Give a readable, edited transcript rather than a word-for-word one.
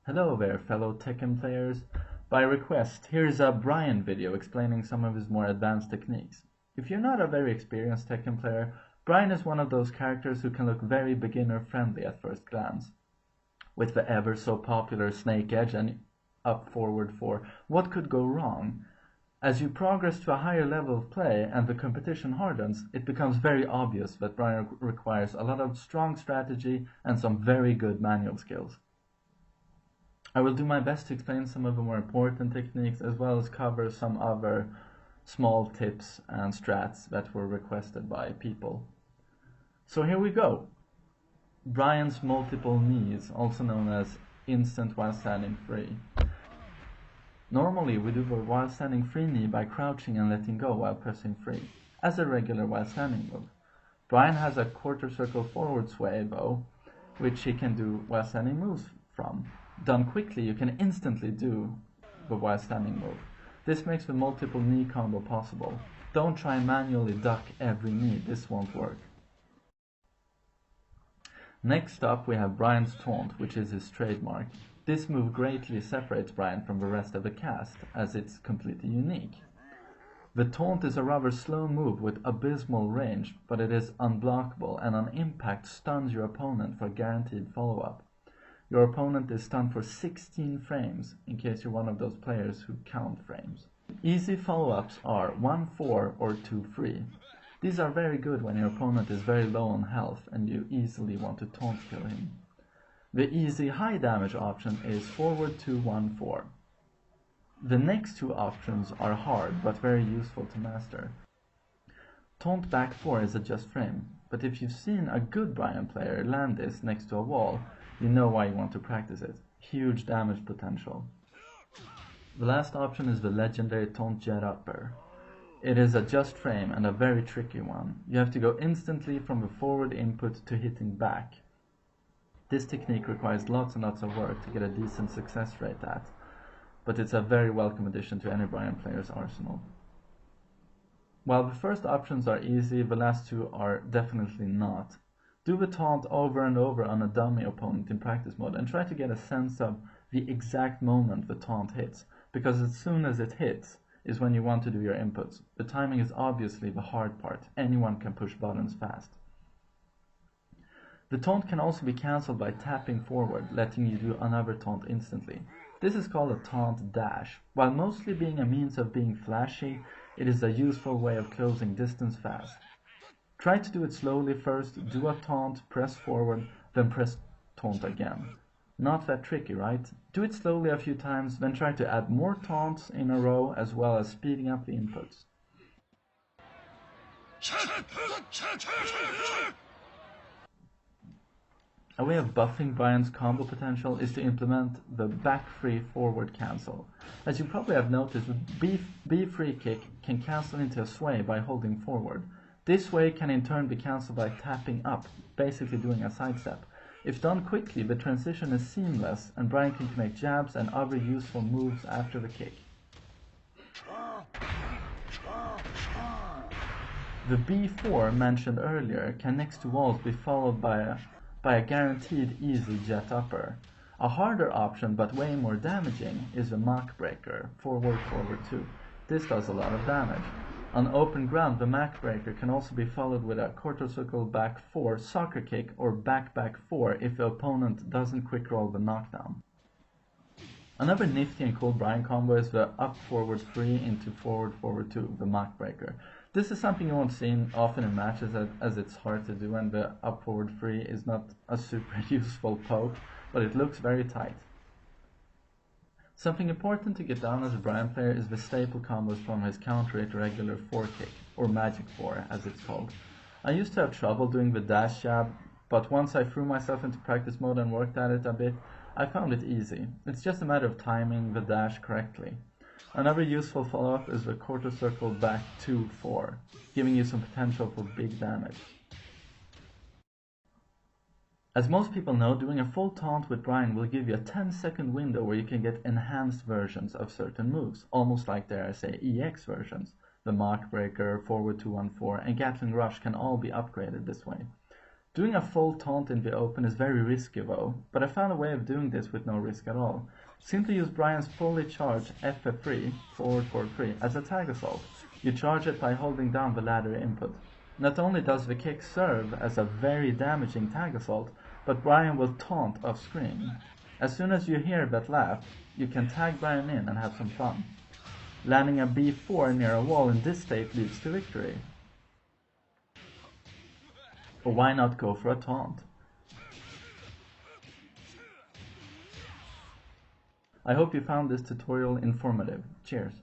Hello there, fellow Tekken players. By request, here's a Bryan video explaining some of his more advanced techniques. If you're not a very experienced Tekken player, Bryan is one of those characters who can look very beginner-friendly at first glance. With the ever so popular Snake Edge and up forward 4, what could go wrong? As you progress to a higher level of play and the competition hardens, it becomes very obvious that Bryan requires a lot of strong strategy and some very good manual skills. I will do my best to explain some of the more important techniques as well as cover some other small tips and strats that were requested by people. So here we go. Bryan's multiple knees, also known as instant while standing free. Normally we do the while standing free knee by crouching and letting go while pressing free, as a regular while standing move. Bryan has a quarter circle forward sway though, which he can do while standing moves from. Done quickly, you can instantly do the while standing move. This makes the multiple knee combo possible. Don't try and manually duck every knee, this won't work. Next up we have Bryan's taunt, which is his trademark. This move greatly separates Bryan from the rest of the cast, as it's completely unique. The taunt is a rather slow move with abysmal range, but it is unblockable and on impact stuns your opponent for a guaranteed follow-up. Your opponent is stunned for 16 frames, in case you're one of those players who count frames. Easy follow-ups are 1-4 or 2-3. These are very good when your opponent is very low on health and you easily want to taunt kill him. The easy high damage option is forward 2-1-4. The next two options are hard but very useful to master. Taunt back 4 is a just frame, but if you've seen a good Bryan player land this next to a wall, you know why you want to practice it. Huge damage potential. The last option is the legendary taunt jet upper. It is a just frame and a very tricky one. You have to go instantly from the forward input to hitting back. This technique requires lots and lots of work to get a decent success rate at, but it's a very welcome addition to any Bryan player's arsenal. While the first options are easy, the last two are definitely not. Do the taunt over and over on a dummy opponent in practice mode and try to get a sense of the exact moment the taunt hits, because as soon as it hits is when you want to do your inputs. The timing is obviously the hard part. Anyone can push buttons fast. The taunt can also be cancelled by tapping forward, letting you do another taunt instantly. This is called a taunt dash. While mostly being a means of being flashy, it is a useful way of closing distance fast. Try to do it slowly first, do a taunt, press forward, then press taunt again. Not that tricky, right? Do it slowly a few times, then try to add more taunts in a row as well as speeding up the inputs. A way of buffing Bryan's combo potential is to implement the back free forward cancel. As you probably have noticed, the B free kick can cancel into a sway by holding forward. This sway can in turn be cancelled by tapping up, basically doing a sidestep. If done quickly, the transition is seamless and Bryan can connect jabs and other useful moves after the kick. The B4 mentioned earlier can next to walls be followed by a guaranteed easy jet upper. A harder option but way more damaging is the Mach breaker, forward 2. This does a lot of damage. On open ground, the Mach breaker can also be followed with a quarter circle back 4 soccer kick or back 4 if the opponent doesn't quick roll the knockdown. Another nifty and cool Bryan combo is the up forward 3 into forward 2, the Mach breaker. This is something you won't see often in matches as it's hard to do and the up forward 3 is not a super useful poke, but it looks very tight. Something important to get down as a Bryan player is the staple combos from his counter-hit regular 4 kick, or magic 4 as it's called. I used to have trouble doing the dash jab, but once I threw myself into practice mode and worked at it a bit, I found it easy. It's just a matter of timing the dash correctly. Another useful follow-up is the quarter circle back 2-4, giving you some potential for big damage. As most people know, doing a full taunt with Bryan will give you a 10-second window where you can get enhanced versions of certain moves, almost like dare I say EX versions. The Mach breaker, forward 2-1-4, and Gatling Rush can all be upgraded this way. Doing a full taunt in the open is very risky though, but I found a way of doing this with no risk at all. Simply use Bryan's fully charged FF3, forward 4-3, as a tag assault. You charge it by holding down the ladder input. Not only does the kick serve as a very damaging tag assault, but Bryan will taunt off screen. As soon as you hear that laugh, you can tag Bryan in and have some fun. Landing a B4 near a wall in this state leads to victory. Or why not go for a taunt? I hope you found this tutorial informative. Cheers!